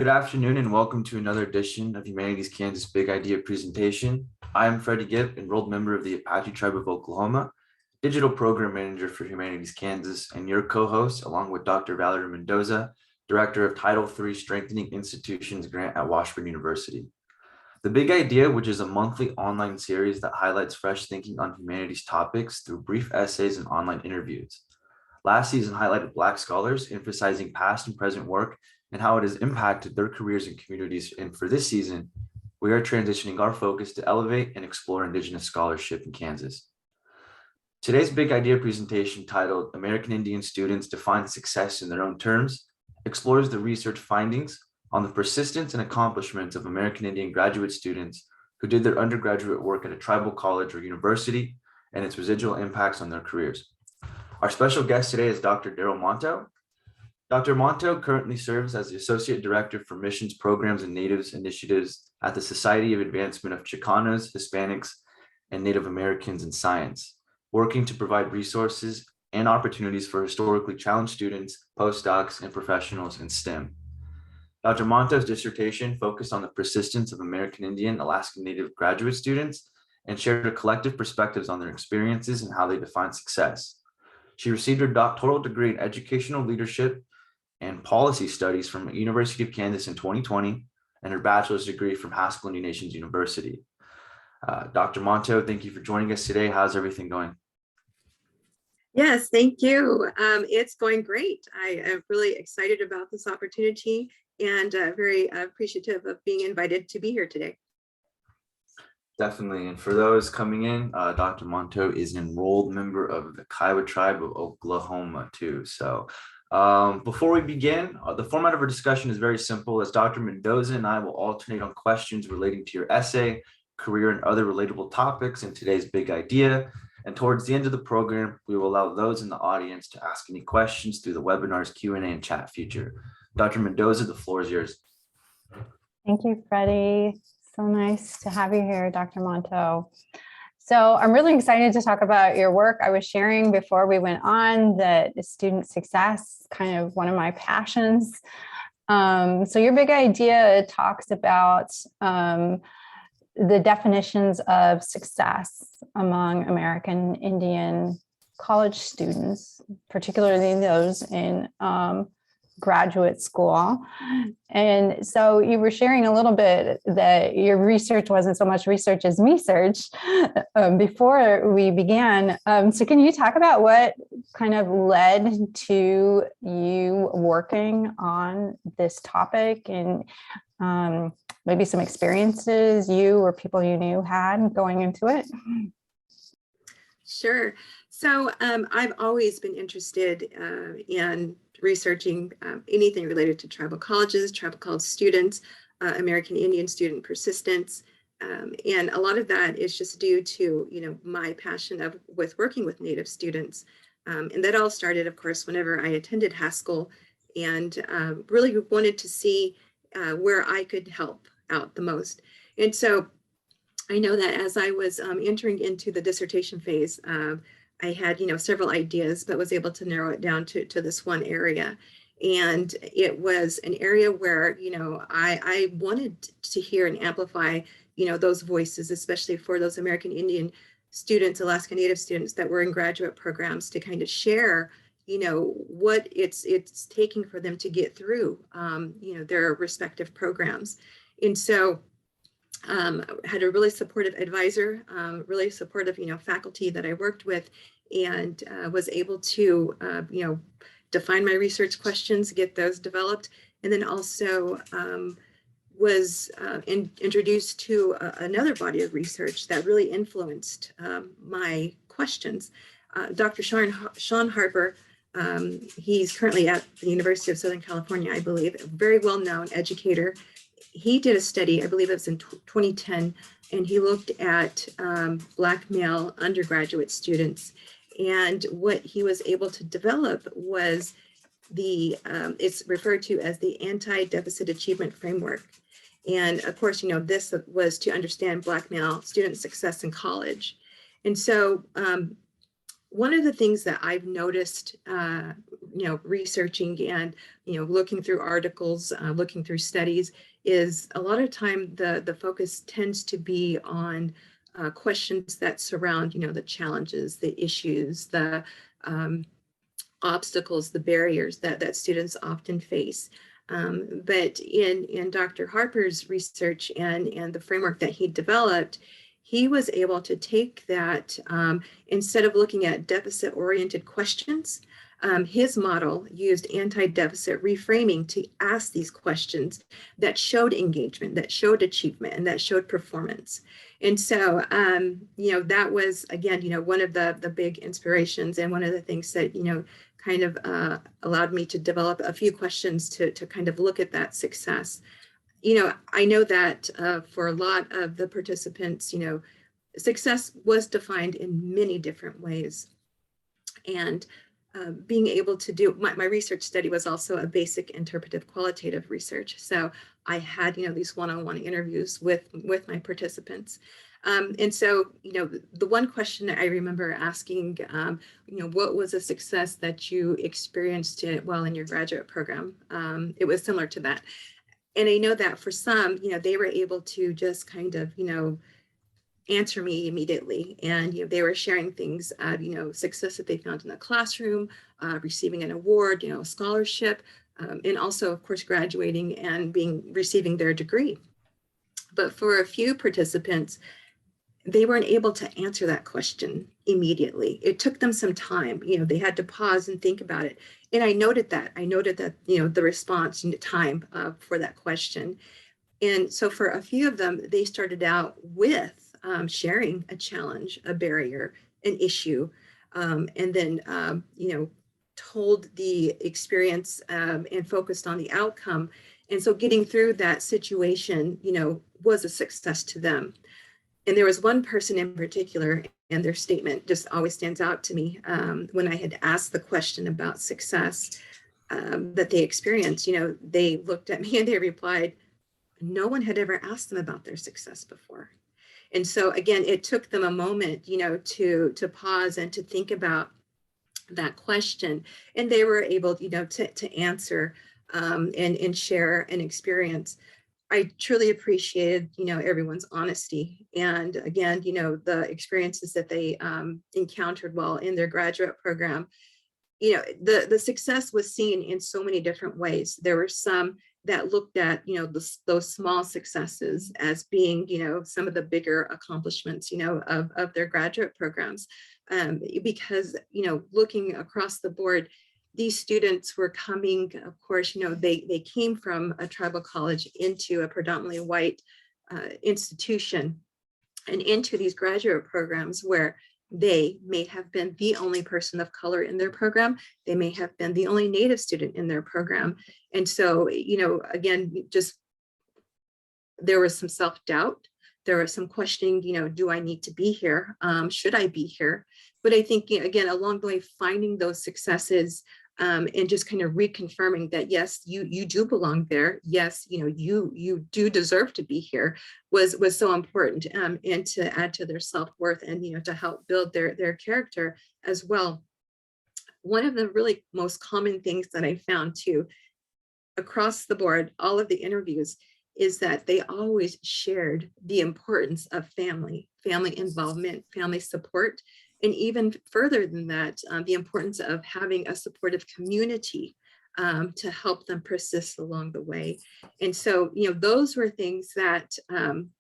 Good afternoon and welcome to another edition of Humanities Kansas Big Idea Presentation. I am Freddy Gipp, enrolled member of the Apache Tribe of Oklahoma, Digital Program Manager for Humanities Kansas, and your co-host, along with Dr. Valerie Mendoza, Director of Title III Strengthening Institutions Grant at Washburn University. The Big Idea, which is a monthly online series that highlights fresh thinking on humanities topics through brief essays and online interviews. Last season highlighted Black scholars, emphasizing past and present work and how it has impacted their careers and communities. And for this season, we are transitioning our focus to elevate and explore Indigenous scholarship in Kansas. Today's Big Idea presentation, titled American Indian Students Define Success in Their Own Terms, explores the research findings on the persistence and accomplishments of American Indian graduate students who did their undergraduate work at a tribal college or university and its residual impacts on their careers. Our special guest today is Dr. Darryl Monteau. Dr. Monteau currently serves as the Associate Director for Missions Programs and Natives Initiatives at the Society of Advancement of Chicanos, Hispanics, and Native Americans in Science, working to provide resources and opportunities for historically challenged students, postdocs, and professionals in STEM. Dr. Monteau's dissertation focused on the persistence of American Indian Alaskan Native graduate students and shared her collective perspectives on their experiences and how they define success. She received her doctoral degree in educational leadership and policy studies from the University of Kansas in 2020 and her bachelor's degree from Haskell Indian Nations University. Dr. Monteau, thank you for joining us today. How's everything going? Yes, thank you. It's going great. I am really excited about this opportunity and very appreciative of being invited to be here today. Definitely. And for those coming in, Dr. Monteau is an enrolled member of the Kiowa Tribe of Oklahoma too. So before we begin, the format of our discussion is very simple, as Dr. Mendoza and I will alternate on questions relating to your essay, career, and other relatable topics in today's Big Idea. And towards the end of the program, we will allow those in the audience to ask any questions through the webinar's Q&A and chat feature. Dr. Mendoza, the floor is yours. Thank you, Freddie. So nice to have you here, Dr. Monteau. So I'm really excited to talk about your work. I was sharing before we went on that student success is kind of one of my passions. So your Big Idea talks about the definitions of success among American Indian college students, particularly those in graduate school. And so you were sharing a little bit that your research wasn't so much research as me-search before we began. So can you talk about what kind of led to you working on this topic and maybe some experiences you or people you knew had going into it? Sure. So I've always been interested in researching anything related to tribal colleges, tribal college students, American Indian student persistence. And a lot of that is just due to, my passion with working with Native students. And that all started, of course, whenever I attended Haskell and really wanted to see where I could help out the most. And so I know that as I was entering into the dissertation phase, I had, several ideas, but was able to narrow it down to this one area. And it was an area where, I wanted to hear and amplify, those voices, especially for those American Indian students, Alaska Native students that were in graduate programs, to kind of share, what it's taking for them to get through, their respective programs. And so had a really supportive advisor, really supportive, faculty that I worked with, and was able to, define my research questions, get those developed, and then also was introduced to another body of research that really influenced my questions. Dr. Sean Harper, he's currently at the University of Southern California, I believe, a very well-known educator. He did a study, I believe it was in 2010, and he looked at Black male undergraduate students. And what he was able to develop was it's referred to as the anti-deficit achievement framework. And of course, this was to understand Black male student success in college. And so one of the things that I've noticed researching and, looking through articles, looking through studies, is a lot of time the focus tends to be on questions that surround, the challenges, the issues, the obstacles, the barriers that students often face. But in Dr. Harper's research and the framework that he developed, he was able to take that, instead of looking at deficit-oriented questions, his model used anti-deficit reframing to ask these questions that showed engagement, that showed achievement, and that showed performance. And so, that was, again, one of the big inspirations, and one of the things that, kind of allowed me to develop a few questions to kind of look at that success. I know that for a lot of the participants, success was defined in many different ways. And being able to do, my research study was also a basic interpretive qualitative research. So I had, these one-on-one interviews with my participants. And so, the one question that I remember asking, what was a success that you experienced while in your graduate program? It was similar to that. And I know that for some, they were able to just kind of, answer me immediately. And, they were sharing things, success that they found in the classroom, receiving an award, a scholarship, and also, of course, graduating and receiving their degree. But for a few participants, they weren't able to answer that question immediately. It took them some time. They had to pause and think about it. And I noted that. The response and the time for that question. And so for a few of them, they started out with sharing a challenge, a barrier, an issue, and then, told the experience and focused on the outcome. And so getting through that situation, was a success to them. And there was one person in particular, and their statement just always stands out to me when I had asked the question about success that they experienced. They looked at me and they replied, no one had ever asked them about their success before. And so again, it took them a moment, to pause and to think about that question. And they were able, to answer and share an experience. I truly appreciated, everyone's honesty. And again, the experiences that they encountered while in their graduate program. The success was seen in so many different ways. There were some that looked at, those small successes as being, some of the bigger accomplishments, of their graduate programs. Because, looking across the board, these students were coming, of course, they came from a tribal college into a predominantly white institution and into these graduate programs where they may have been the only person of color in their program. They may have been the only Native student in their program. And so, again, just there was some self-doubt. There was some questioning, do I need to be here? Should I be here? But I think, again, along the way, finding those successes and just kind of reconfirming that, yes, you do belong there. Yes, you do deserve to be here was so important, and to add to their self-worth and, to help build their character as well. One of the really most common things that I found too, across the board, all of the interviews, is that they always shared the importance of family involvement, family support. And even further than that, the importance of having a supportive community to help them persist along the way. And so, those were things that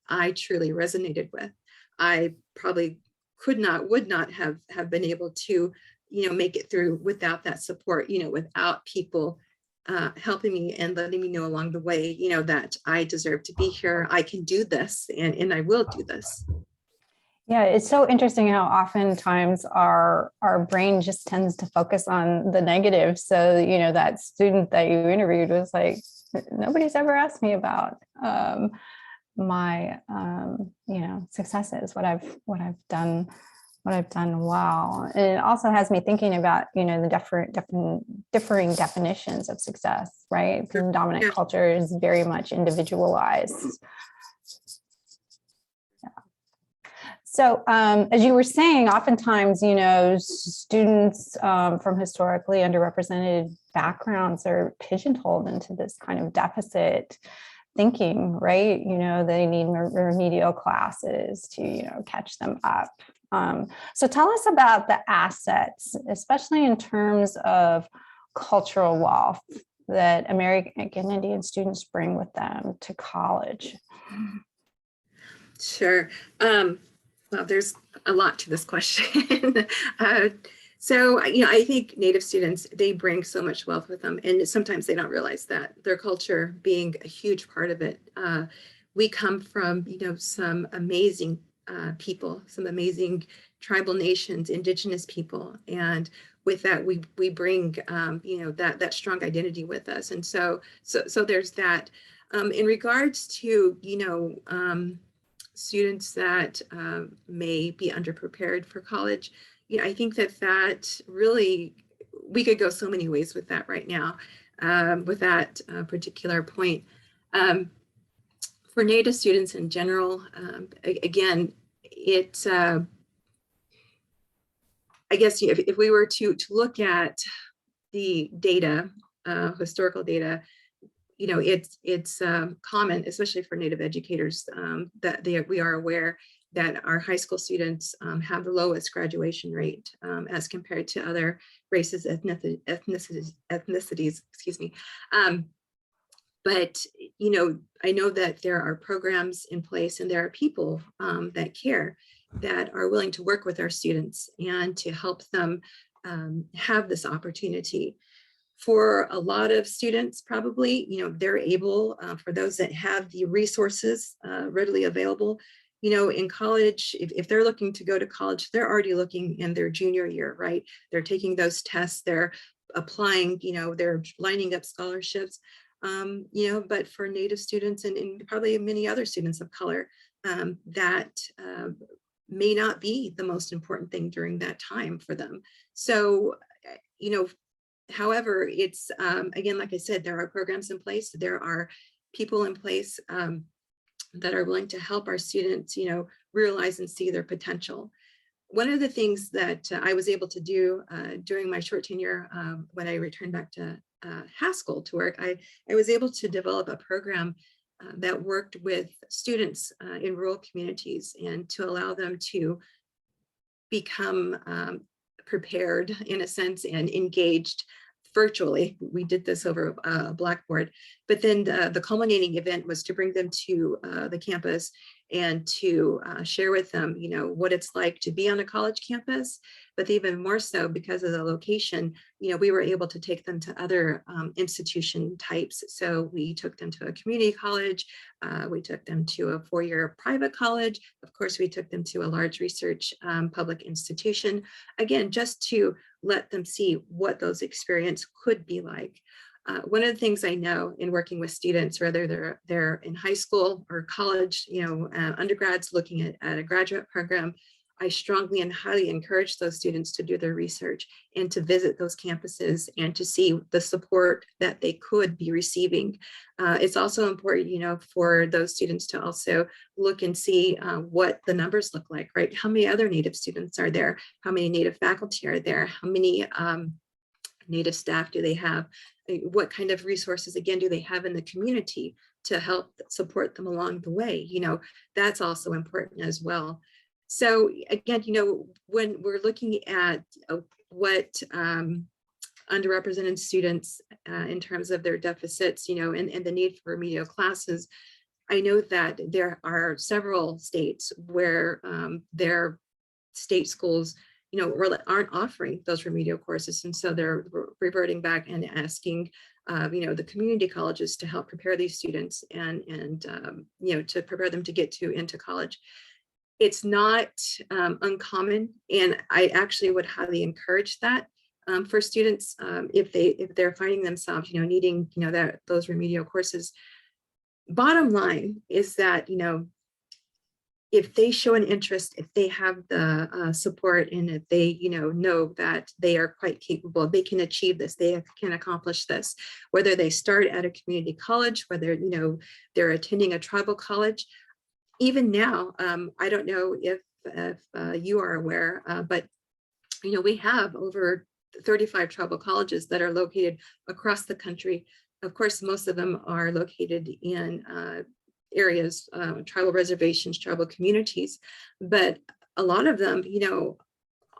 I truly resonated with. I probably would not have been able to, make it through without that support, without people helping me and letting me know along the way, that I deserve to be here. I can do this, and I will do this. Yeah, it's so interesting how oftentimes our brain just tends to focus on the negative. So, that student that you interviewed was like, nobody's ever asked me about my, successes, what I've done well. And it also has me thinking about, the differing definitions of success, right? Because the dominant culture is very much individualized. So as you were saying, oftentimes, students from historically underrepresented backgrounds are pigeonholed into this kind of deficit thinking, right? They need remedial classes to, catch them up. So tell us about the assets, especially in terms of cultural wealth that American Indian students bring with them to college. Sure. Well, there's a lot to this question. So, I think Native students, they bring so much wealth with them, and sometimes they don't realize that, their culture being a huge part of it. We come from, some amazing people, some amazing tribal nations, indigenous people. And with that, we bring, that strong identity with us. And so there's that. In regards to, students that may be underprepared for college, I think that really, we could go so many ways with that right now, with that particular point. For Native students in general, again, it's, I guess if we were to look at the data, historical data, it's common, especially for Native educators, that we are aware that our high school students have the lowest graduation rate as compared to other races, ethnicities, excuse me. But, I know that there are programs in place and there are people that care, that are willing to work with our students and to help them have this opportunity. For a lot of students, probably, they're able, for those that have the resources readily available, in college, if they're looking to go to college, they're already looking in their junior year, right? They're taking those tests, they're applying, they're lining up scholarships, but for Native students and probably many other students of color, that may not be the most important thing during that time for them. So, however, it's, again, like I said, there are programs in place, there are people in place that are willing to help our students, realize and see their potential. One of the things that I was able to do during my short tenure, when I returned back to Haskell to work, I was able to develop a program that worked with students in rural communities and to allow them to become prepared in a sense and engaged virtually. We did this over a Blackboard, but then the culminating event was to bring them to the campus and to share with them, what it's like to be on a college campus, but even more so because of the location, we were able to take them to other institution types. So we took them to a community college, we took them to a four-year private college. Of course, we took them to a large research public institution, again, just to let them see what those experiences could be like. One of the things I know in working with students, whether they're in high school or college, undergrads looking at a graduate program, I strongly and highly encourage those students to do their research and to visit those campuses and to see the support that they could be receiving. It's also important, for those students to also look and see what the numbers look like, right? How many other Native students are there? How many Native faculty are there? How many Native staff do they have? What kind of resources, again, do they have in the community to help support them along the way? That's also important as well. So again, when we're looking at what underrepresented students in terms of their deficits, and the need for remedial classes, I know that there are several states where their state schools aren't offering those remedial courses. And so they're reverting back and asking, the community colleges to help prepare these students and to prepare them to get into college. It's not uncommon. And I actually would highly encourage that for students if they're finding themselves, needing, those remedial courses. Bottom line is that, if they show an interest, if they have the support, and if they, know that they are quite capable, they can achieve this, they can accomplish this, whether they start at a community college, whether, they're attending a tribal college. Even now, I don't know if you are aware, but we have over 35 tribal colleges that are located across the country. Of course, most of them are located in areas, tribal reservations, tribal communities, but a lot of them,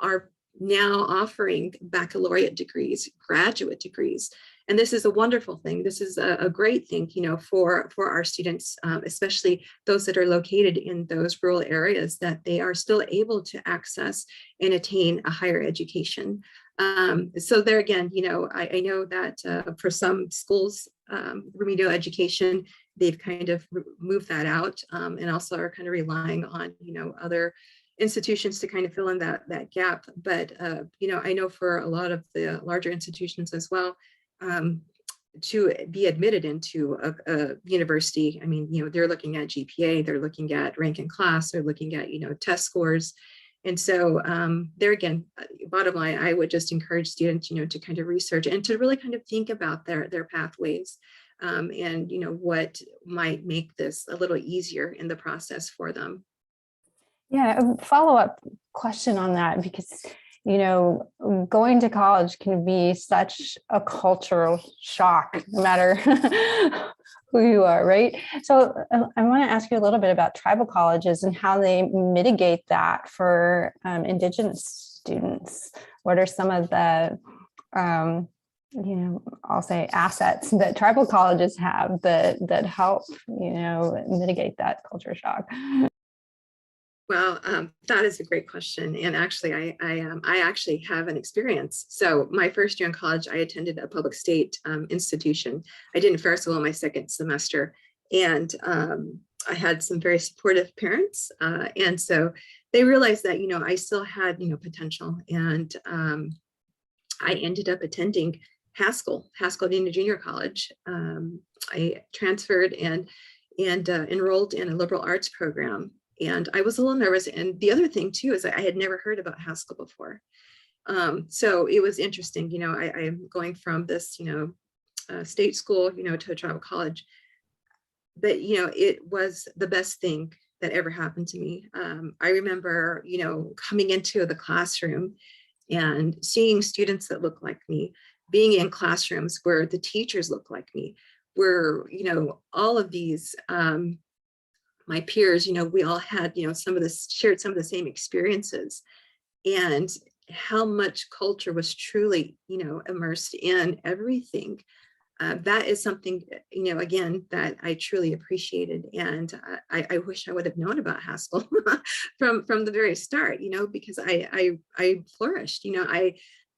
are now offering baccalaureate degrees, graduate degrees. And this is a wonderful thing. This is a great thing, for our students, especially those that are located in those rural areas, that they are still able to access and attain a higher education. So there again, I know that for some schools, remedial education, they've kind of moved that out, and also are kind of relying on, other institutions to kind of fill in that gap. But, I know for a lot of the larger institutions as well, to be admitted into a university, I mean, they're looking at GPA, they're looking at rank in class, they're looking at, test scores. And so there again, bottom line, I would just encourage students, to kind of research and to really kind of think about their pathways, and, what might make this a little easier in the process for them. Yeah, a follow-up question on that, because going to college can be such a cultural shock, no matter who you are, right? So I want to ask you a little bit about tribal colleges and how they mitigate that for Indigenous students. What are some of the, I'll say assets that tribal colleges have that help, mitigate that culture shock? Well, that is a great question. And actually, I actually have an experience. So my first year in college, I attended a public state institution. I did in Fairfield my second semester. And I had some very supportive parents. And so they realized that, I still had, potential. And I ended up attending Haskell Indian Junior College. I transferred and enrolled in a liberal arts program. And I was a little nervous. And the other thing too, is I had never heard about Haskell before. So it was interesting, I'm going from this, state school, to a tribal college, but, it was the best thing that ever happened to me. I remember, coming into the classroom and seeing students that look like me, being in classrooms where the teachers look like me, where, all of these, my peers, we all had, shared some of the same experiences, and how much culture was truly, immersed in everything. That is something, again, that I truly appreciated. And I wish I would have known about Haskell from the very start, because I flourished,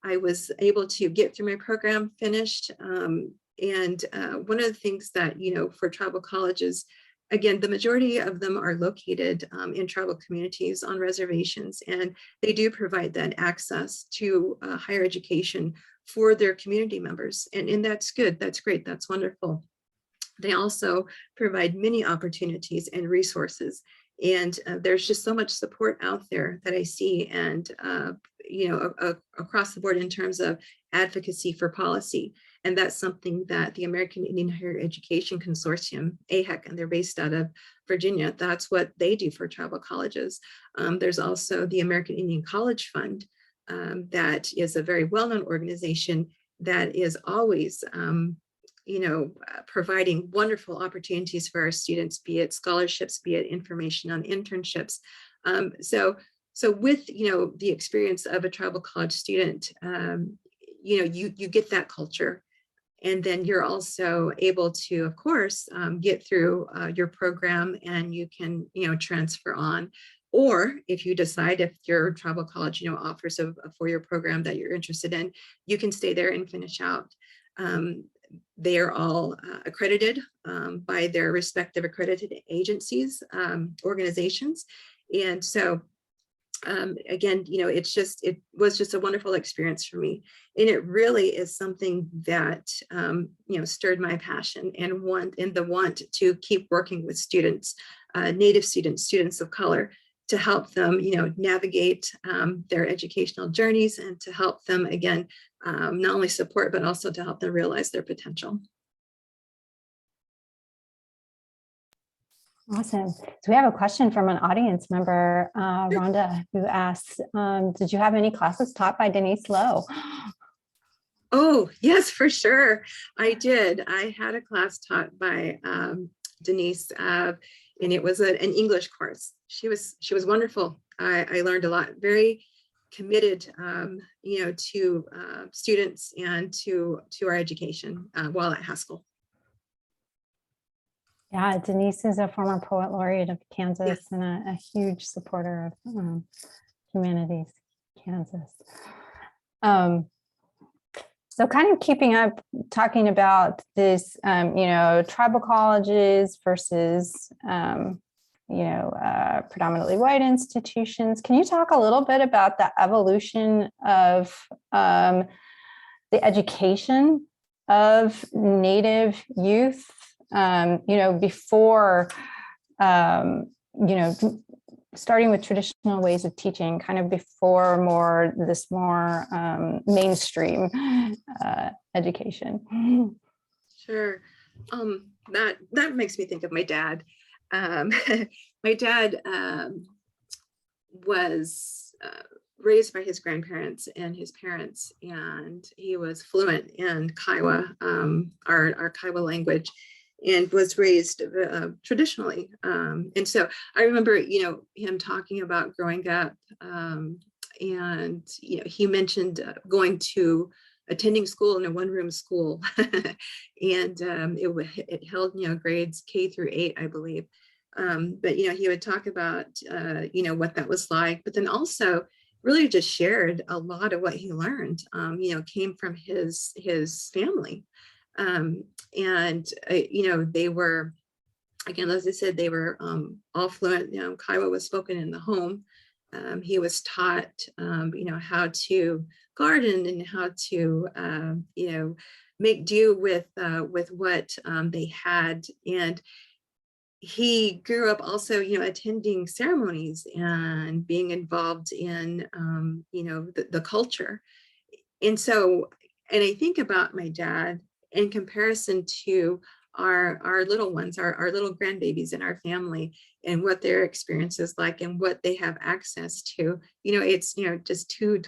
I was able to get through my program, finished. And one of the things that, for tribal colleges, again, the majority of them are located in tribal communities on reservations, and they do provide that access to higher education for their community members. And that's good, that's great, that's wonderful. They also provide many opportunities and resources. And there's just so much support out there that I see, and across the board in terms of advocacy for policy. And that's something that the American Indian Higher Education Consortium, AHEC, and they're based out of Virginia, that's what they do for tribal colleges. There's also the American Indian College Fund, that is a very well-known organization that is always providing wonderful opportunities for our students, be it scholarships, be it information on internships. So with, the experience of a tribal college student, you get that culture. And then you're also able to, of course, get through your program, and you can, transfer on. Or if you decide, if your tribal college, offers a four-year program that you're interested in, you can stay there and finish out. They are all accredited by their respective accredited agencies, organizations. And so again, it was just a wonderful experience for me. And it really is something that, stirred my passion and the want to keep working with students, Native students, students of color, to help them, navigate their educational journeys, and to help them, again, not only support, but also to help them realize their potential. Awesome. So we have a question from an audience member, Rhonda, who asks, did you have any classes taught by Denise Lowe? Oh, yes, for sure. I did. I had a class taught by Denise, and it was an English course. She was wonderful. I learned a lot. Very committed, to students and to our education while at Haskell. Yeah, Denise is a former poet laureate of Kansas, Yes. and a huge supporter of Humanities Kansas. So kind of keeping up, talking about this, tribal colleges versus, predominantly white institutions. Can you talk a little bit about the evolution of the education of Native youth, before, starting with traditional ways of teaching, kind of before this more mainstream education? Sure. That makes me think of my dad. My dad was raised by his grandparents and his parents, and he was fluent in Kiowa, our Kiowa language, and was raised traditionally. And so I remember, him talking about growing up, and he mentioned attending school in a one-room school, and it held grades K through 8, I believe. But he would talk about what that was like, but then also really just shared a lot of what he learned. Came from his family, and they were, again, as I said, they were all fluent. Kiowa was spoken in the home. He was taught, how to garden and how to, make do with what they had. And he grew up also, attending ceremonies and being involved in, the culture. And so, and I think about my dad in comparison to our little ones, our little grandbabies in our family, and what their experience is like and what they have access to. It's, just two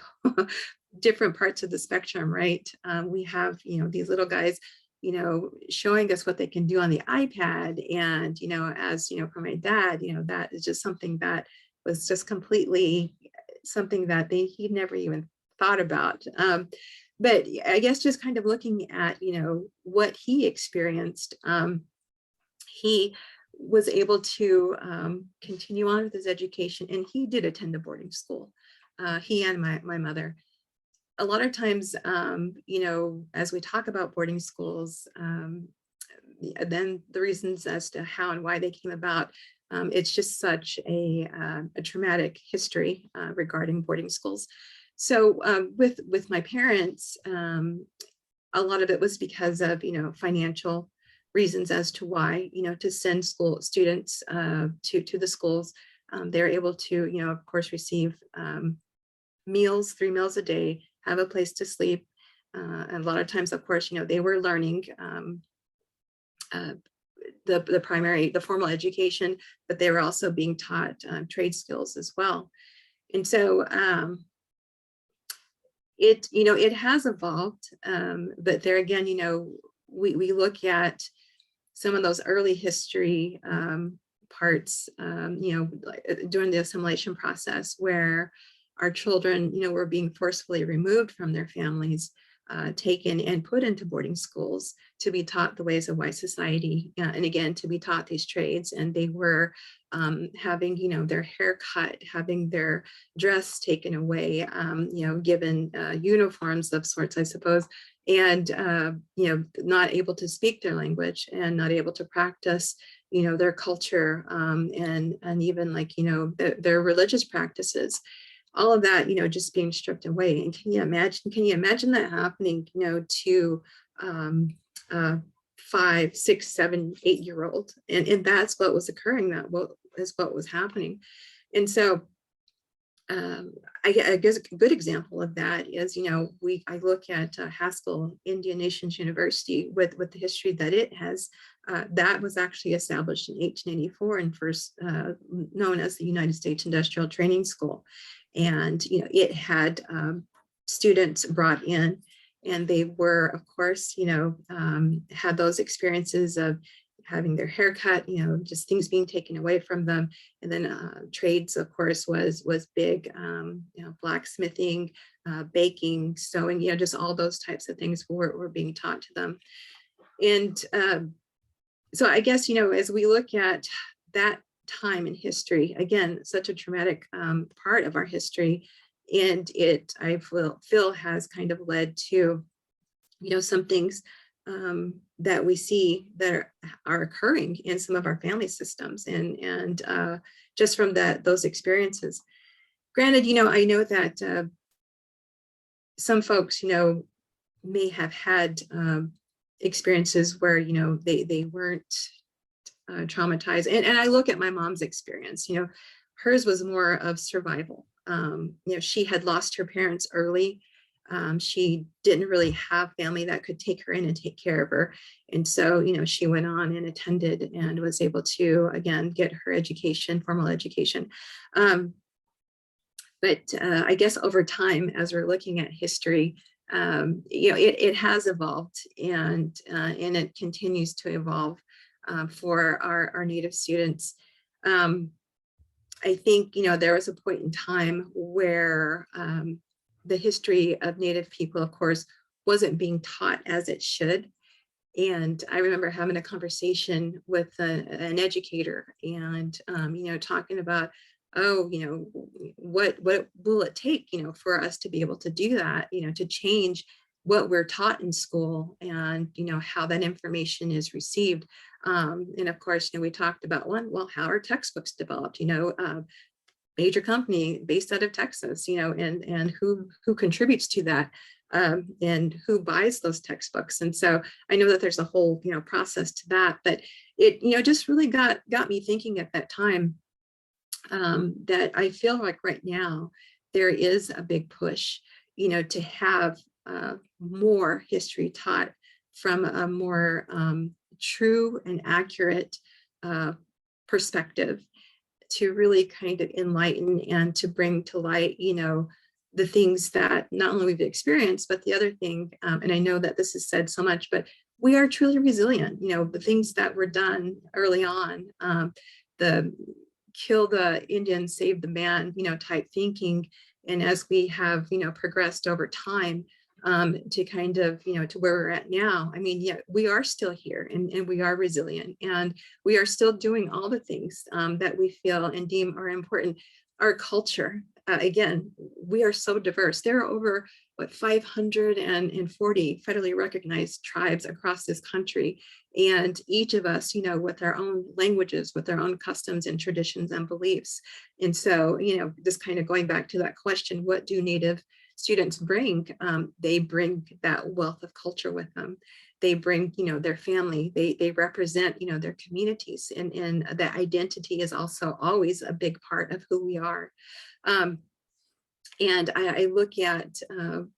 different parts of the spectrum, right? We have, these little guys, showing us what they can do on the iPad. And, as for my dad, that is just something that was just completely something that he'd never even thought about. But I guess just kind of looking at, what he experienced, he was able to continue on with his education, and he did attend a boarding school. He and my mother. A lot of times, as we talk about boarding schools, then the reasons as to how and why they came about, it's just such a traumatic history regarding boarding schools. So with my parents, a lot of it was because of, financial reasons as to why, to send school students to the schools. They're able to, of course, receive meals, 3 meals a day, have a place to sleep. And a lot of times, of course, they were learning the formal education, but they were also being taught trade skills as well. And so it has evolved, but there again, we look at some of those early history parts, during the assimilation process, where our children, were being forcefully removed from their families, taken and put into boarding schools to be taught the ways of white society, and again, to be taught these trades. And they were having, their hair cut, having their dress taken away, given uniforms of sorts, I suppose, and, not able to speak their language and not able to practice, their culture, and even like, their religious practices. All of that, just being stripped away. And can you imagine that happening, to 5, 6, 7, 8-year-old? And that's what was occurring. That is what was happening. And so I guess a good example of that is, I look at Haskell Indian Nations University with the history that it has That was actually established in 1884 and first known as the United States Industrial Training School. And, it had students brought in, and they were, of course, had those experiences of having their hair cut, just things being taken away from them. And then trades, of course, was big, blacksmithing, baking, sewing, just all those types of things were being taught to them. And so I guess, as we look at that time in history, again, such a traumatic part of our history, and it, I feel has kind of led to, some things that we see that are occurring in some of our family systems, and just from those experiences. Granted, I know that some folks, may have had experiences where, they weren't traumatized. And I look at my mom's experience, hers was more of survival. She had lost her parents early. She didn't really have family that could take her in and take care of her. And so, she went on and attended and was able to, again, get her education, formal education. But I guess over time, as we're looking at history, it has evolved, and it continues to evolve for our Native students. I think, there was a point in time where the history of Native people, of course, wasn't being taught as it should. And I remember having a conversation with an educator, and, talking about, what will it take, for us to be able to do that, to change what we're taught in school, and, how that information is received. And of course, we talked about how are textbooks developed, major company based out of Texas, and who contributes to that, and who buys those textbooks. And so I know that there's a whole, process to that, but it, just really got me thinking at that time, that I feel like right now there is a big push, to have more history taught from a more true and accurate perspective, to really kind of enlighten and to bring to light, the things that not only we've experienced, but the other thing, and I know that this is said so much, but we are truly resilient. The things that were done early on, the kill the Indian, save the man, type thinking. And as we have, progressed over time, to kind of, to where we're at now, I mean, yeah, we are still here, and we are resilient, and we are still doing all the things that we feel and deem are important. Our culture, again, we are so diverse. There are over 540 federally recognized tribes across this country, and each of us, with our own languages, with our own customs and traditions and beliefs. And so, just kind of going back to that question, what do Native students bring? They bring that wealth of culture with them. They bring, their family. They represent, their communities, and that identity is also always a big part of who we are. And I look at, and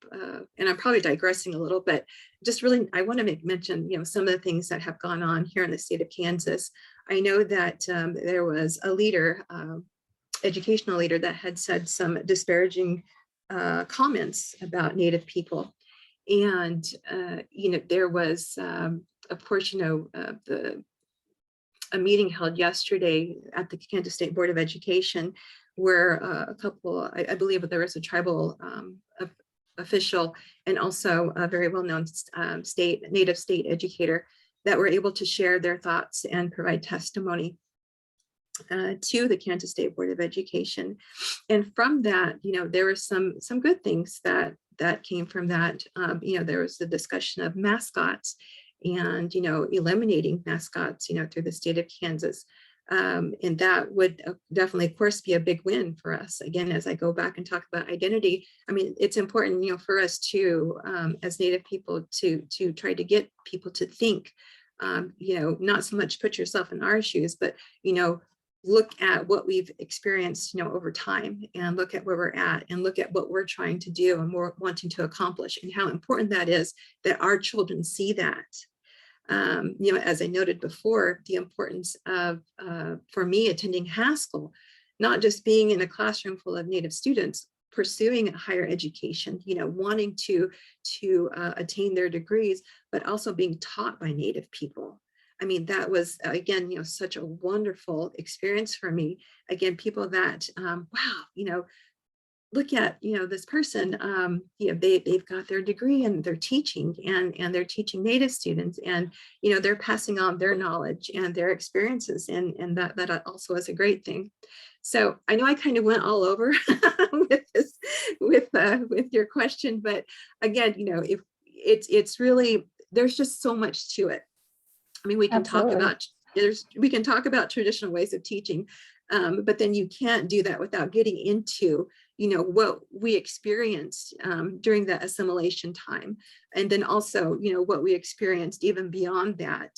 I'm probably digressing a little, but just really, I want to make mention, some of the things that have gone on here in the state of Kansas. I know that there was a leader, educational leader, that had said some disparaging comments about Native people. And, there was, of course, a meeting held yesterday at the Kansas State Board of Education, where a couple, I believe there was a tribal official and also a very well-known Native state educator, that were able to share their thoughts and provide testimony to the Kansas State Board of Education. And from that, there were some good things that came from that. There was the discussion of mascots, and eliminating mascots, through the state of Kansas. And that would definitely, of course, be a big win for us. Again, as I go back and talk about identity, I mean, it's important, for us to, as Native people, to try to get people to think, not so much put yourself in our shoes, but, look at what we've experienced, over time, and look at where we're at, and look at what we're trying to do and we're wanting to accomplish, and how important that is that our children see that. As I noted before, the importance of, for me, attending Haskell, not just being in a classroom full of Native students, pursuing higher education, wanting to attain their degrees, but also being taught by Native people. I mean, that was, again, such a wonderful experience for me. Again, people that, wow, look at, this person, they've got their degree and they're teaching and they're teaching Native students, and, they're passing on their knowledge and their experiences. And that also is a great thing. So I know I kind of went all over with this, with your question, but again, if it's really, there's just so much to it. I mean, we can talk about traditional ways of teaching, but then you can't do that without getting into, what we experienced during that assimilation time, and then also, what we experienced even beyond that,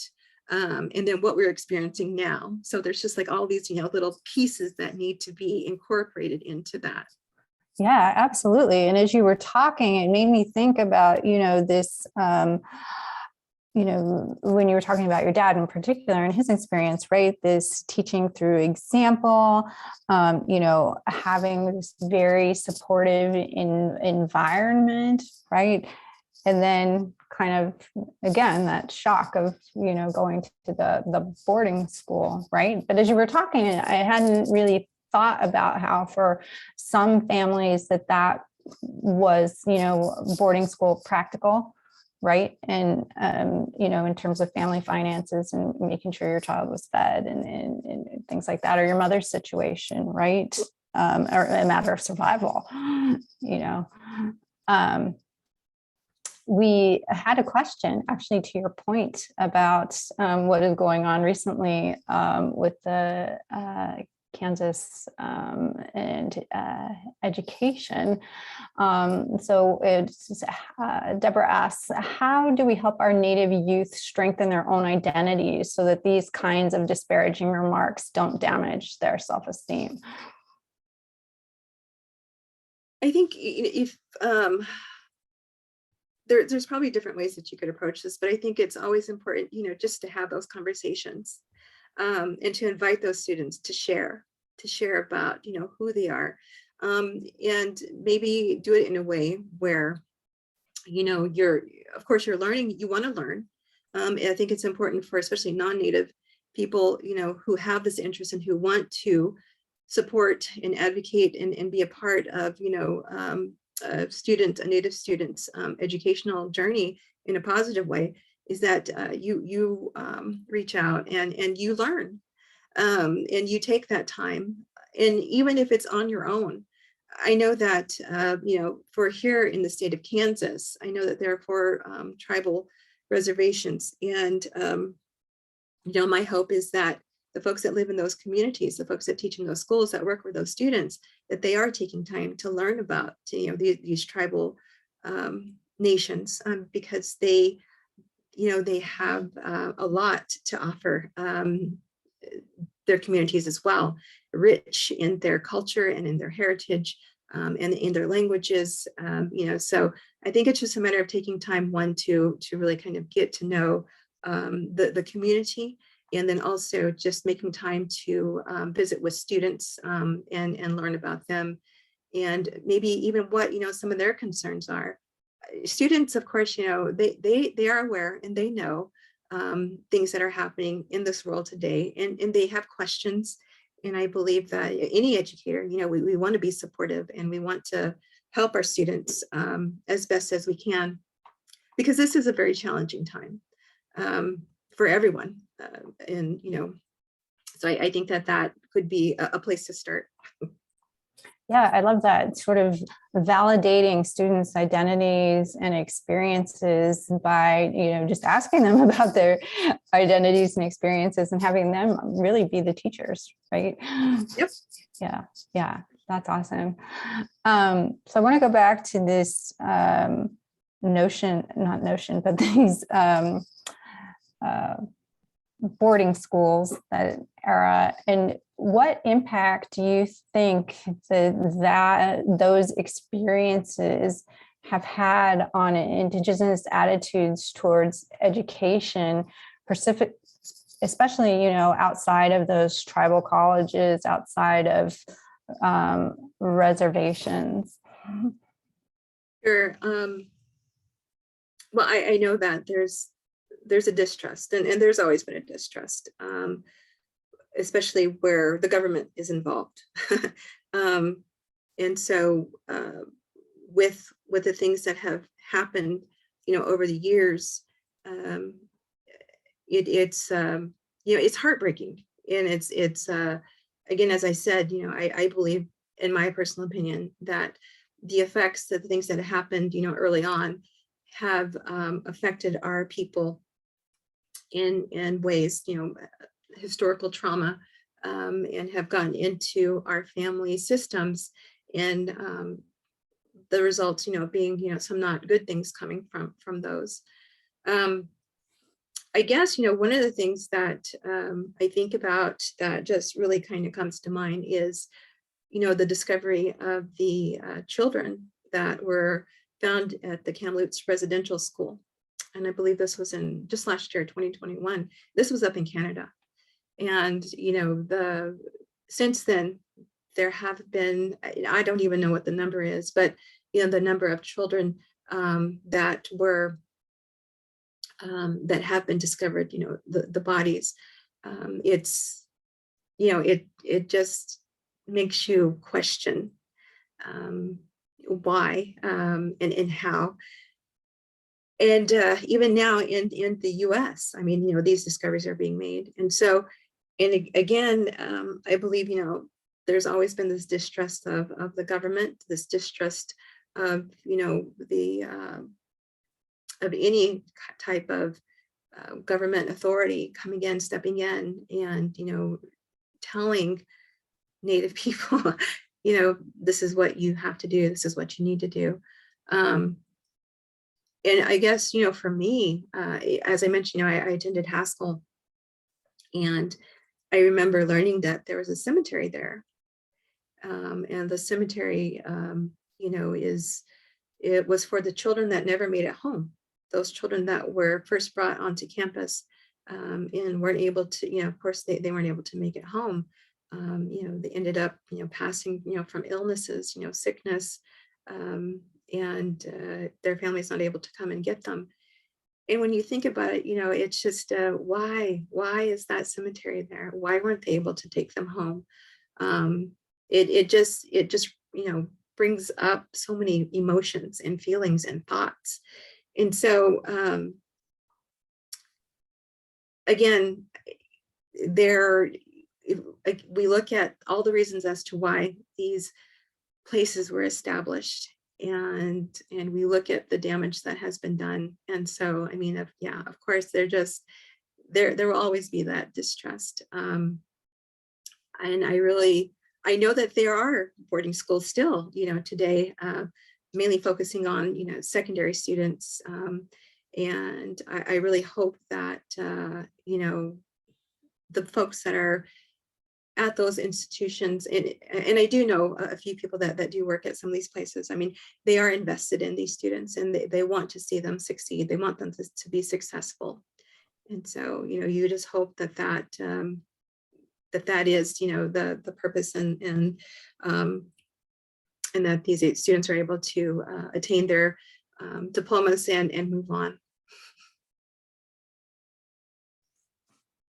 and then what we're experiencing now. So there's just like all these, little pieces that need to be incorporated into that. Yeah, absolutely. And as you were talking, it made me think about, this, when you were talking about your dad in particular and his experience, right? This teaching through example, having this very supportive environment, right? And then kind of, again, that shock of, going to the boarding school, right? But as you were talking, I hadn't really thought about how for some families that was, boarding school practical, right? And, in terms of family finances and making sure your child was fed and things like that, or your mother's situation, right? Or a matter of survival, we had a question actually to your point about what is going on recently with the Kansas and education. So it's Deborah asks, how do we help our Native youth strengthen their own identities so that these kinds of disparaging remarks don't damage their self-esteem? I think if there's probably different ways that you could approach this, but I think it's always important, just to have those conversations, and to invite those students to share about, who they are, and maybe do it in a way where, of course you're learning, you want to learn. And I think it's important for especially non-Native people, who have this interest and who want to support and advocate and be a part of, a Native student's educational journey in a positive way, is that you reach out and you learn, and you take that time. And even if it's on your own, I know that, for here in the state of Kansas, I know that there are 4 tribal reservations. And, my hope is that the folks that live in those communities, the folks that teach in those schools, that work with those students, that they are taking time to learn about, these tribal nations, because they have a lot to offer their communities as well, rich in their culture and in their heritage, and in their languages. So I think it's just a matter of taking time, one, to really kind of get to know the community, and then also just making time to visit with students, and learn about them, and maybe even what some of their concerns are. Students, of course, they are aware and they know things that are happening in this world today, and they have questions. And I believe that any educator, we want to be supportive and we want to help our students as best as we can, because this is a very challenging time for everyone. And, so I think that could be a place to start. Yeah, I love that, sort of validating students' identities and experiences by, just asking them about their identities and experiences and having them really be the teachers, right? Yep. Yeah, that's awesome. So I want to go back to this but these boarding schools, that era, and what impact do you think that those experiences have had on Indigenous attitudes towards education, especially, outside of those tribal colleges, outside of reservations? Sure. Well, I know that there's a distrust, and there's always been a distrust, especially where the government is involved. And so with the things that have happened, over the years, it's heartbreaking, and it's again, as I said, I believe, in my personal opinion, that the effects, that the things that happened, early on, have affected our people in ways, historical trauma, and have gotten into our family systems, and the results, being, some not good things coming from those. I guess, one of the things that I think about that just really kind of comes to mind is, the discovery of the children that were found at the Kamloops residential school. And I believe this was in just last year, 2021. This was up in Canada. And, since then, there have been, I don't even know what the number is, but, the number of children that were, that have been discovered, the bodies. It's, it just makes you question why and how. And even now in the US, I mean, these discoveries are being made. And so, and again, I believe, there's always been this distrust of the government, this distrust of, of any type of government authority coming in, stepping in, and, telling Native people, this is what you have to do, this is what you need to do. And I guess, for me, as I mentioned, I attended Haskell, and I remember learning that there was a cemetery there. And the cemetery, it was for the children that never made it home. Those children that were first brought onto campus and weren't able to, of course, they weren't able to make it home. They ended up, passing, from illnesses, sickness, and their family's not able to come and get them. And when you think about it, it's just why is that cemetery there? Why weren't they able to take them home? It just brings up so many emotions and feelings and thoughts. And so again, we look at all the reasons as to why these places were established, and we look at the damage that has been done. And so, I mean, of course, there will always be that distrust. And I know that there are boarding schools still, today, mainly focusing on, secondary students. And I really hope that, the folks that are at those institutions, and I do know a few people that do work at some of these places. I mean, they are invested in these students, and they want to see them succeed. They want them to be successful. And so, you just hope that is, the purpose, and that these students are able to attain their diplomas and move on.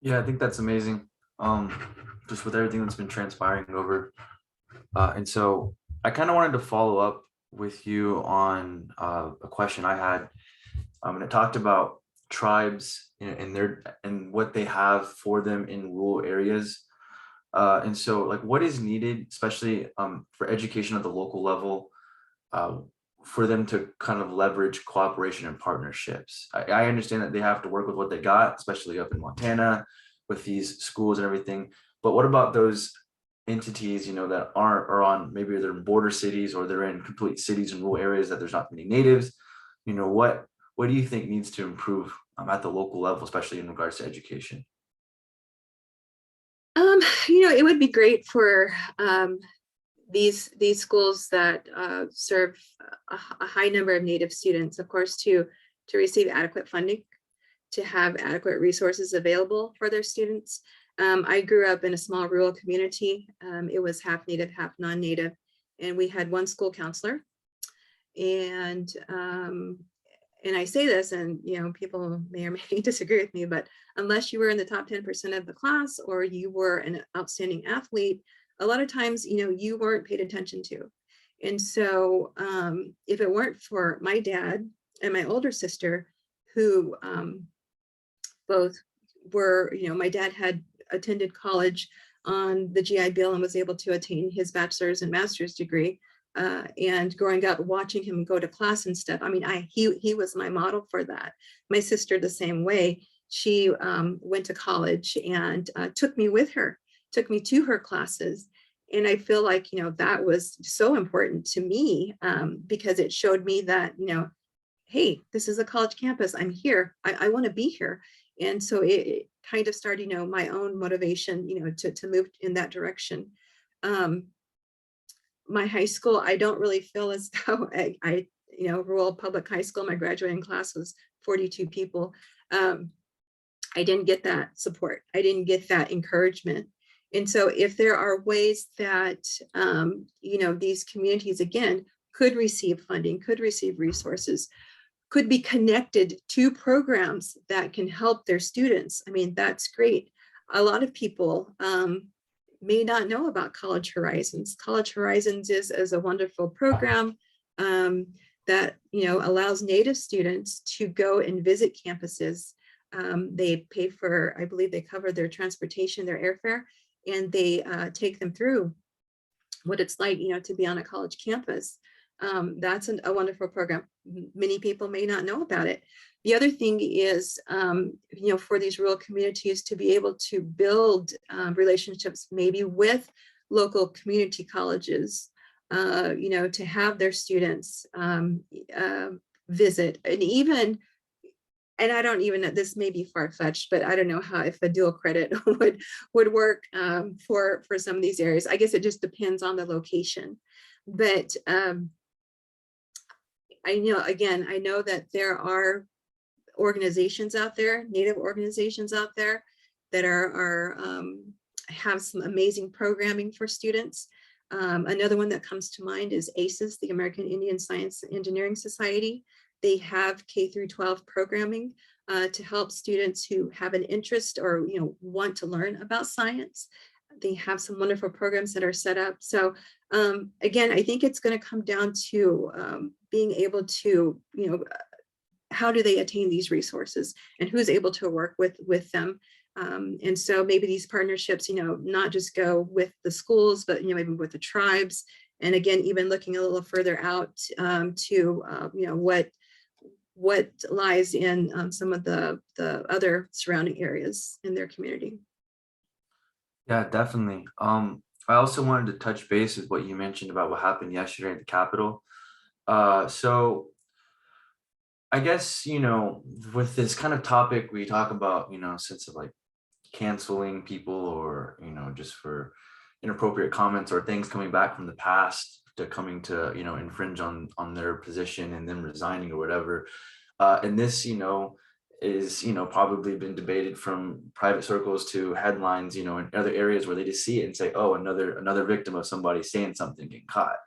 Yeah, I think that's amazing. Just with everything that's been transpiring over. And so I kind of wanted to follow up with you on a question I had. And it talked about tribes and what they have for them in rural areas. And so, like, what is needed, especially for education at the local level, for them to kind of leverage cooperation and partnerships? I understand that they have to work with what they got, especially up in Montana with these schools and everything. But what about those entities, that are on, maybe they're in border cities, or they're in complete cities and rural areas that there's not many natives? What do you think needs to improve at the local level, especially in regards to education? It would be great for these schools that serve a high number of Native students, of course, to receive adequate funding, to have adequate resources available for their students. I grew up in a small rural community. It was half Native, half non-Native, and we had one school counselor. And I say this, and people may or may disagree with me, but unless you were in the top 10% of the class or you were an outstanding athlete, a lot of times, you weren't paid attention to. And so if it weren't for my dad and my older sister, who both were, my dad had attended college on the GI Bill and was able to attain his bachelor's and master's degree. And growing up, watching him go to class and stuff. I mean, he was my model for that. My sister, the same way. She went to college and took me with her, took me to her classes. And I feel like, that was so important to me because it showed me that, hey, this is a college campus. I'm here. I want to be here. And so it kind of started, my own motivation, to move in that direction. My high school, I don't really feel as though I rural public high school, my graduating class was 42 people. I didn't get that support. I didn't get that encouragement. And so if there are ways that, these communities, again, could receive funding, could receive resources, could be connected to programs that can help their students, I mean, that's great. A lot of people may not know about College Horizons. College Horizons is a wonderful program that allows Native students to go and visit campuses. They pay for, I believe they cover their transportation, their airfare, and they take them through what it's like, to be on a college campus. That's a wonderful program. Many people may not know about it. The other thing is, for these rural communities to be able to build relationships maybe with local community colleges, to have their students visit, and even, and I don't even know, this may be far-fetched, but I don't know how, if a dual credit would work for some of these areas. I guess it just depends on the location. But I know that there are organizations out there, Native organizations out there that have some amazing programming for students. Another one that comes to mind is ACES, the American Indian Science and Engineering Society. They have K through 12 programming to help students who have an interest or want to learn about science. They have some wonderful programs that are set up. So again, I think it's going to come down to being able to, how do they attain these resources and who's able to work with them. And so maybe these partnerships, not just go with the schools, but maybe with the tribes. And again, even looking a little further out to what lies in some of the other surrounding areas in their community. Yeah, definitely. I also wanted to touch base with what you mentioned about what happened yesterday at the Capitol. So I guess, with this kind of topic, we talk about, sense of like canceling people or, just for inappropriate comments or things coming back from the past to coming to, infringe on their position and then resigning or whatever. And this, is, probably been debated from private circles to headlines, in other areas where they just see it and say, oh, another victim of somebody saying something getting caught.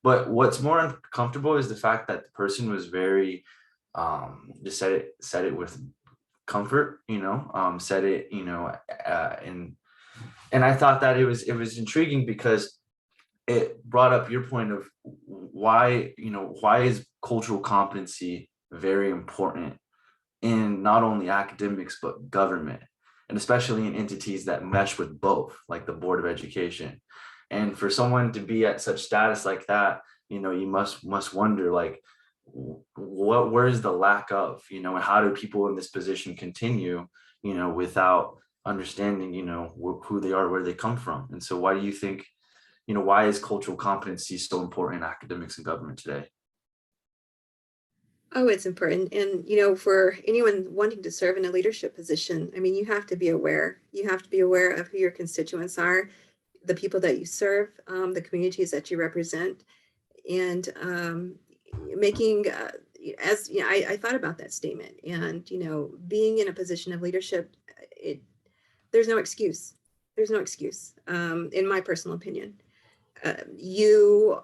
But what's more uncomfortable is the fact that the person was very, just said it with comfort, said it, and I thought that it was intriguing because it brought up your point of why is cultural competency very important in not only academics, but government, and especially in entities that mesh with both, like the Board of Education. And for someone to be at such status like that, you must wonder, like, where is the lack of, and how do people in this position continue, without understanding, who they are, where they come from. And so why do you think, why is cultural competency so important in academics and government today? Oh, it's important. And, for anyone wanting to serve in a leadership position, I mean, you have to be aware. You have to be aware of who your constituents are. the people that you serve, the communities that you represent, and making, as you know, I thought about that statement, and being in a position of leadership, there's no excuse. There's no excuse, in my personal opinion. You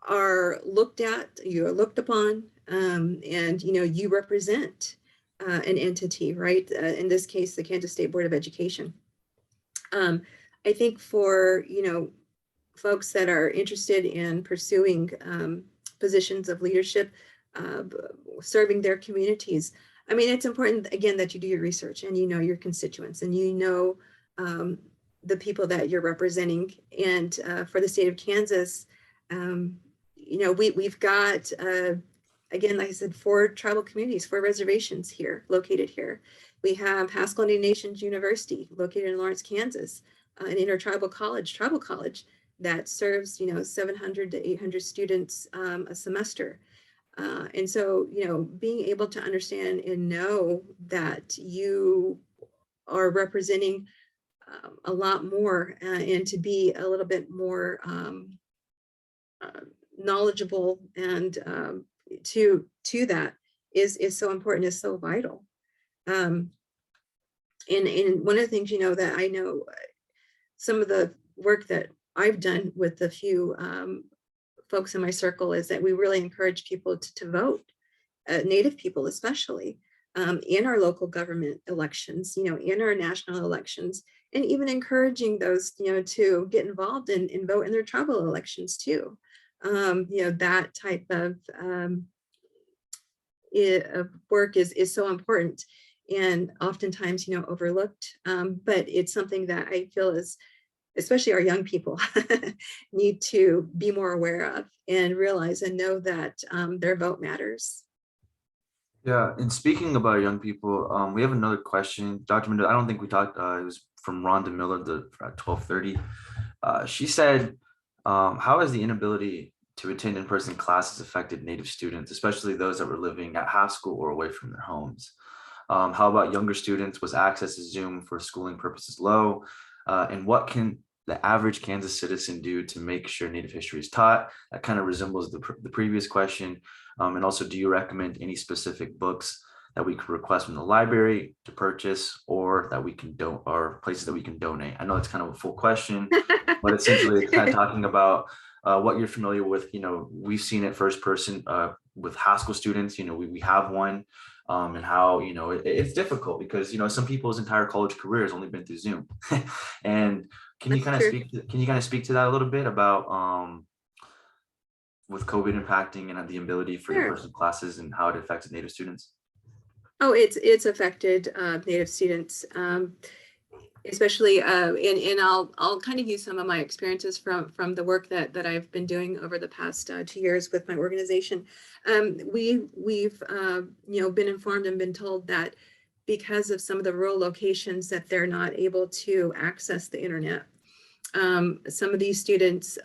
are looked at, you are looked upon, and you represent an entity, right? In this case, the Kansas State Board of Education. I think for folks that are interested in pursuing positions of leadership, serving their communities, I mean, it's important, again, that you do your research and your constituents, and the people that you're representing. And for the state of Kansas, we've got, again, like I said, 4 tribal communities, 4 reservations here, located here. We have Haskell Indian Nations University, located in Lawrence, Kansas, an intertribal college, tribal college, that serves 700 to 800 students a semester. And so being able to understand and know that you are representing a lot more, and to be a little bit more knowledgeable, and to that is so important, is so vital. And one of the things that I know, some of the work that I've done with a few folks in my circle, is that we really encourage people to vote, Native people especially, in our local government elections, in our national elections, and even encouraging those, to get involved and vote in their tribal elections too. That type of work is so important, and oftentimes, overlooked. But it's something that I feel is, especially our young people, need to be more aware of and realize and know that their vote matters. Yeah, and speaking about young people, we have another question. Dr. Mendoza, I don't think we talked, it was from Rhonda Miller, at 12:30. She said, how has the inability to attend in-person classes affected Native students, especially those that were living at half school or away from their homes? How about younger students? Was access to Zoom for schooling purposes low? And what can the average Kansas citizen do to make sure Native history is taught? That kind of resembles the previous question. And also, do you recommend any specific books that we could request from the library to purchase, or that we can or places that we can donate? I know it's kind of a full question, but essentially it's kind of talking about what you're familiar with. We've seen it first person with high school students. We have one, and how it's difficult because some people's entire college career has only been through Zoom. And can you kind of speak to that a little bit about with COVID impacting and the ability for Sure. in-person classes and how it affected Native students? Oh, it's affected Native students, especially, and I'll kind of use some of my experiences from the work that I've been doing over the past 2 years with my organization. We've been informed and been told that because of some of the rural locations, that they're not able to access the internet. Some of these students,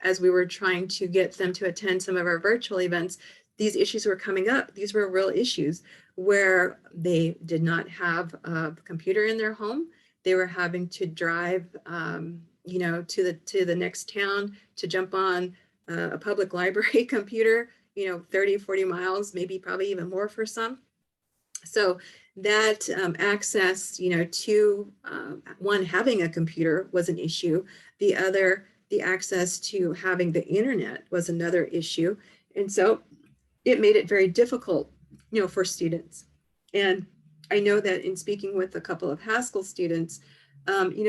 as we were trying to get them to attend some of our virtual events, these issues were coming up. These were real issues where they did not have a computer in their home. They were having to drive, to the next town to jump on a public library computer, 30, 40 miles, maybe probably even more for some. So that access, to one, having a computer was an issue. The other, the access to having the internet was another issue. And so it made it very difficult, for students. And I know that in speaking with a couple of Haskell students,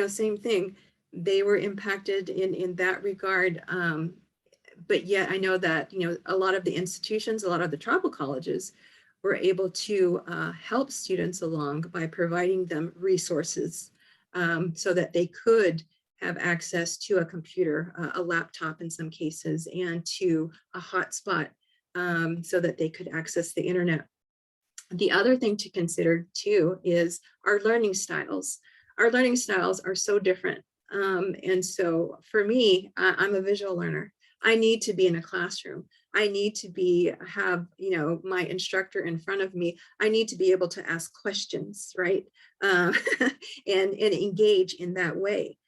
same thing, they were impacted in that regard. But yet I know that, a lot of the institutions, a lot of the tribal colleges were able to help students along by providing them resources so that they could have access to a computer, a laptop in some cases, and to a hotspot so that they could access the internet. The other thing to consider too is our learning styles. Our learning styles are so different. And so for me, I'm a visual learner. I need to be in a classroom. I need to have my instructor in front of me. I need to be able to ask questions, right? And engage in that way.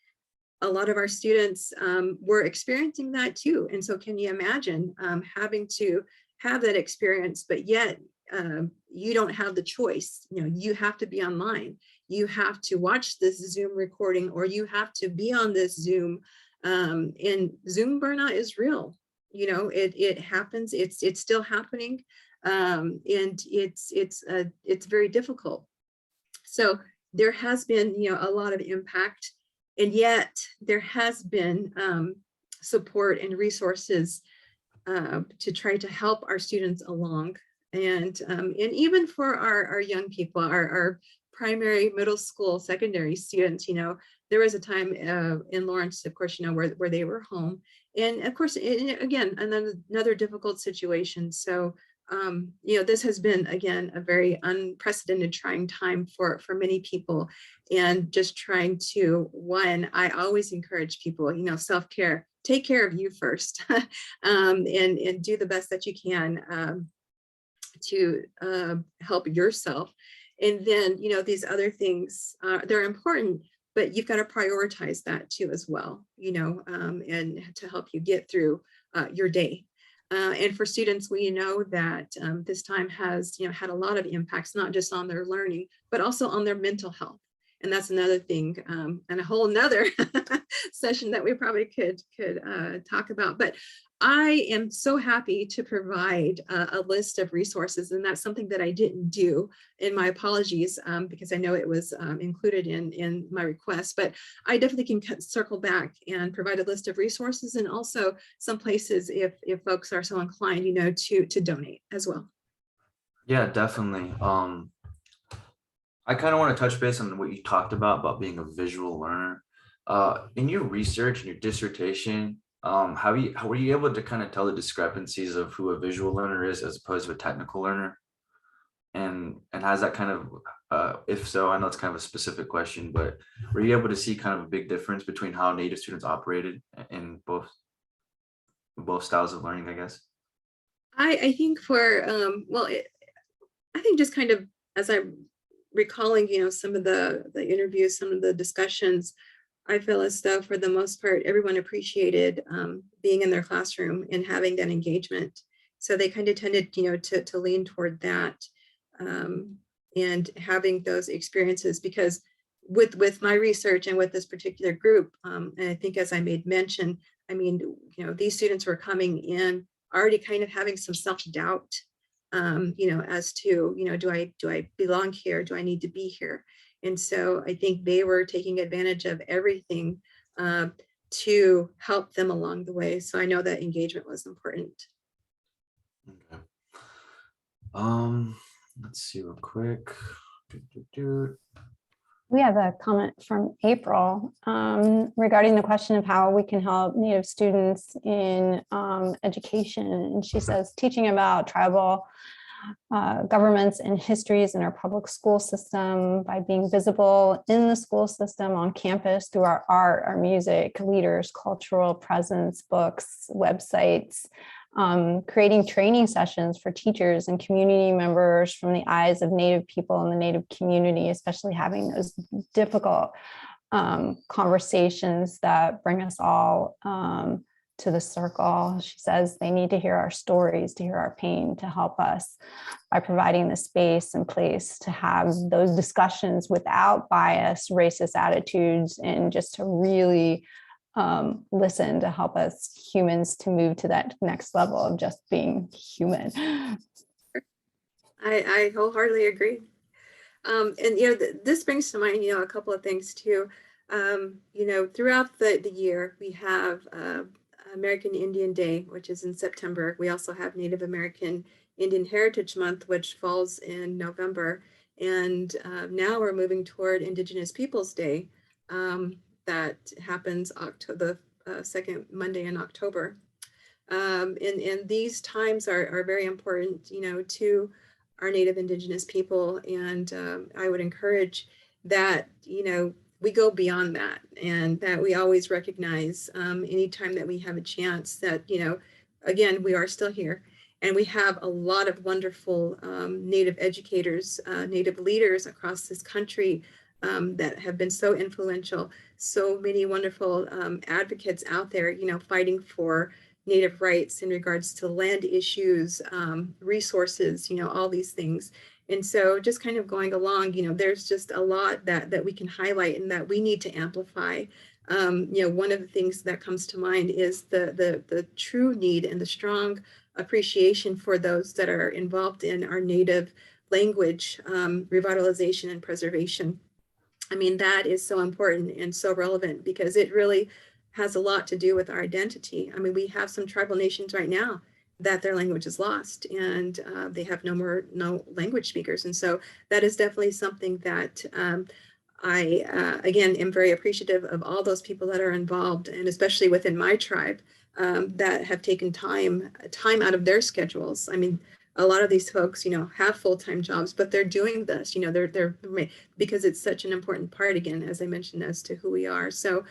a lot of our students were experiencing that too. And so can you imagine having to have that experience, but yet you don't have the choice. You know, you have to be online. You have to watch this Zoom recording, or you have to be on this Zoom. And Zoom burnout is real. You know, it happens. It's still happening, and it's very difficult. So there has been, you know, a lot of impact, and yet there has been support and resources to try to help our students along. And even for our young people, our primary, middle school, secondary students, you know, there was a time in Lawrence, of course, you know, where they were home. And of course, again, another difficult situation. So, you know, this has been, again, a very unprecedented trying time for many people. And just trying to, one, I always encourage people, you know, self-care, take care of you first, and do the best that you can to help yourself. And then, you know, these other things, they're important, but you've got to prioritize that too as well, you know, and to help you get through your day. And for students, we know that this time has, you know, had a lot of impacts, not just on their learning, but also on their mental health. And that's another thing, and a whole nother session that we probably could talk about. But I am so happy to provide a list of resources, and that's something that I didn't do, and my apologies, because I know it was included in my request, but I definitely can circle back and provide a list of resources, and also some places if folks are so inclined, you know, to donate as well. Yeah, definitely. I kind of want to touch base on what you talked about being a visual learner. In your research and your dissertation, how were you able to kind of tell the discrepancies of who a visual learner is as opposed to a technical learner? And has that kind of, if so, I know it's kind of a specific question, but were you able to see kind of a big difference between how Native students operated in both styles of learning, I guess? I think for, well, I think just kind of as I'm recalling, you know, some of the interviews, some of the discussions, I feel as though for the most part, everyone appreciated being in their classroom and having that engagement. So they kind of tended, you know, to lean toward that and having those experiences, because with my research and with this particular group, and I think as I made mention, I mean, you know, these students were coming in already kind of having some self-doubt, you know, as to, you know, do I belong here? Do I need to be here? And so I think they were taking advantage of everything to help them along the way. So I know that engagement was important. Okay. Let's see real quick. We have a comment from April regarding the question of how we can help Native students in education. And she says, teaching about tribal governments and histories in our public school system by being visible in the school system on campus through our art, our music, leaders, cultural presence, books, websites, creating training sessions for teachers and community members from the eyes of Native people in the Native community, especially having those difficult conversations that bring us all to the circle. She says they need to hear our stories, to hear our pain, to help us by providing the space and place to have those discussions without bias, racist attitudes, and just to really listen, to help us humans to move to that next level of just being human. I wholeheartedly agree. And, you know, this brings to mind, you know, a couple of things too. You know, throughout the year, we have American Indian Day, which is in September. We also have Native American Indian Heritage Month, which falls in November. And now we're moving toward Indigenous Peoples Day. That happens the second Monday in October. And these times are very important, you know, to our Native Indigenous people. And I would encourage that, you know, we go beyond that, and that we always recognize anytime that we have a chance that, you know, again, we are still here. And we have a lot of wonderful Native educators, Native leaders across this country that have been so influential. So many wonderful advocates out there, fighting for Native rights in regards to land issues, resources, all these things. And so just kind of going along, there's just a lot that we can highlight and that we need to amplify. One of the things that comes to mind is the true need and the strong appreciation for those that are involved in our Native language revitalization and preservation. I mean, that is so important and so relevant because it really has a lot to do with our identity. I mean, we have some tribal nations right now that their language is lost and they have no language speakers. And so that is definitely something that I, again, am very appreciative of all those people that are involved, and especially within my tribe that have taken time out of their schedules. I mean, a lot of these folks, have full-time jobs, but they're doing this, they're because it's such an important part, again, as I mentioned, as to who we are. So,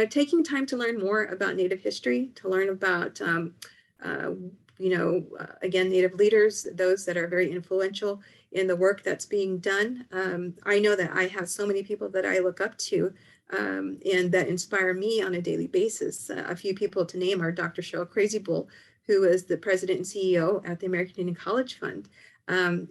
taking time to learn more about Native history, to learn about, again, Native leaders, those that are very influential in the work that's being done. I know that I have so many people that I look up to and that inspire me on a daily basis. A few people to name are Dr. Cheryl Crazy Bull, who is the president and CEO at the American Indian College Fund.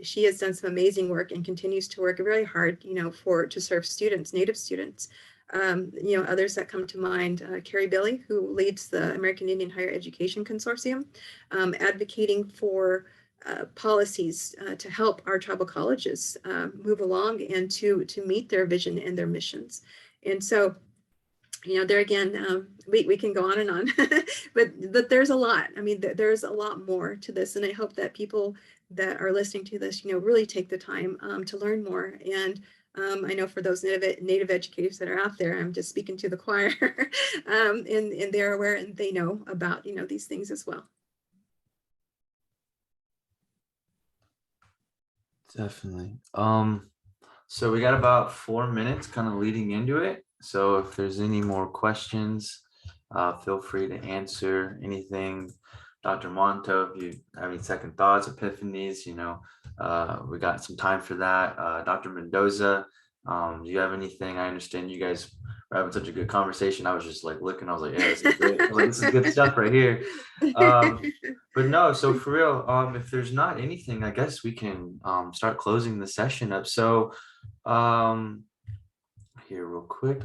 She has done some amazing work and continues to work really hard, to serve students, Native students. Others that come to mind, Carrie Billy, who leads the American Indian Higher Education Consortium, advocating for policies to help our tribal colleges move along and to meet their vision and their missions. And so, there again, we can go on and on, but there's a lot. I mean, there's a lot more to this, and I hope that people that are listening to this, really take the time to learn more. And I know for those Native educators that are out there, I'm just speaking to the choir, and they're aware and they know about these things as well. Definitely. So we got about 4 minutes kind of leading into it. So if there's any more questions, feel free to answer anything. Dr. Monteau, if you have any second thoughts, epiphanies, we got some time for that. Dr. Mendoza, do you have anything? I understand you guys were having such a good conversation. I was just like looking, I was like, yeah, this is great. I was like, this is good stuff right here. But no, so for real, if there's not anything, I guess we can start closing the session up. So here real quick.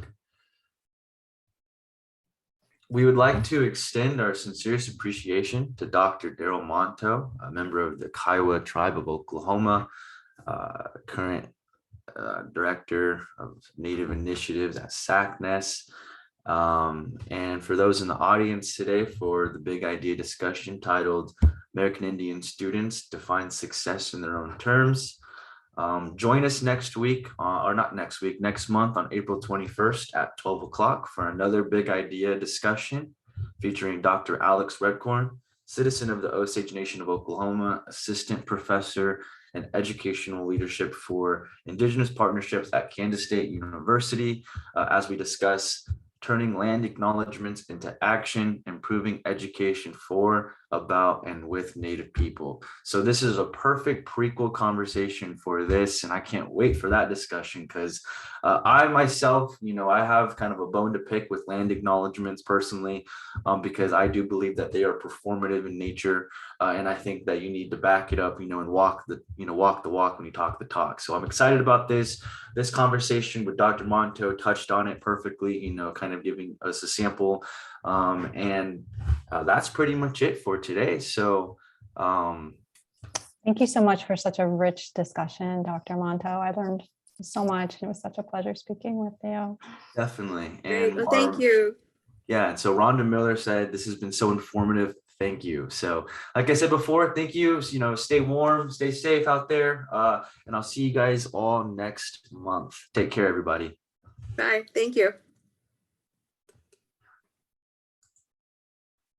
We would like to extend our sincerest appreciation to Dr. Darryl Monteau, a member of the Kiowa Tribe of Oklahoma, current Director of Native Initiatives at SACNES. And for those in the audience today for the big idea discussion titled American Indian Students Define Success in Their Own Terms. Join us next week, or not next week, next month on April 21st at 12 o'clock for another big idea discussion featuring Dr. Alex Redcorn, citizen of the Osage Nation of Oklahoma, assistant professor and educational leadership for Indigenous partnerships at Kansas State University, as we discuss turning land acknowledgements into action, improving education for, about, and with Native people. So this is a perfect prequel conversation for this, and I can't wait for that discussion because I myself, I have kind of a bone to pick with land acknowledgements personally, because I do believe that they are performative in nature, and I think that you need to back it up, and walk the walk when you talk the talk. So I'm excited about this. This conversation with Dr. Monteau touched on it perfectly, kind of giving us a sample, and that's pretty much it for today. So thank you so much for such a rich discussion, Dr. Monteau. I learned so much, and it was such a pleasure speaking with you. Definitely. Great. Well, thank you. Yeah, and so Rhonda Miller said, this has been so informative. Thank you. So like I said before, thank you. Stay warm, stay safe out there. And I'll see you guys all next month. Take care, everybody. Bye. Thank you.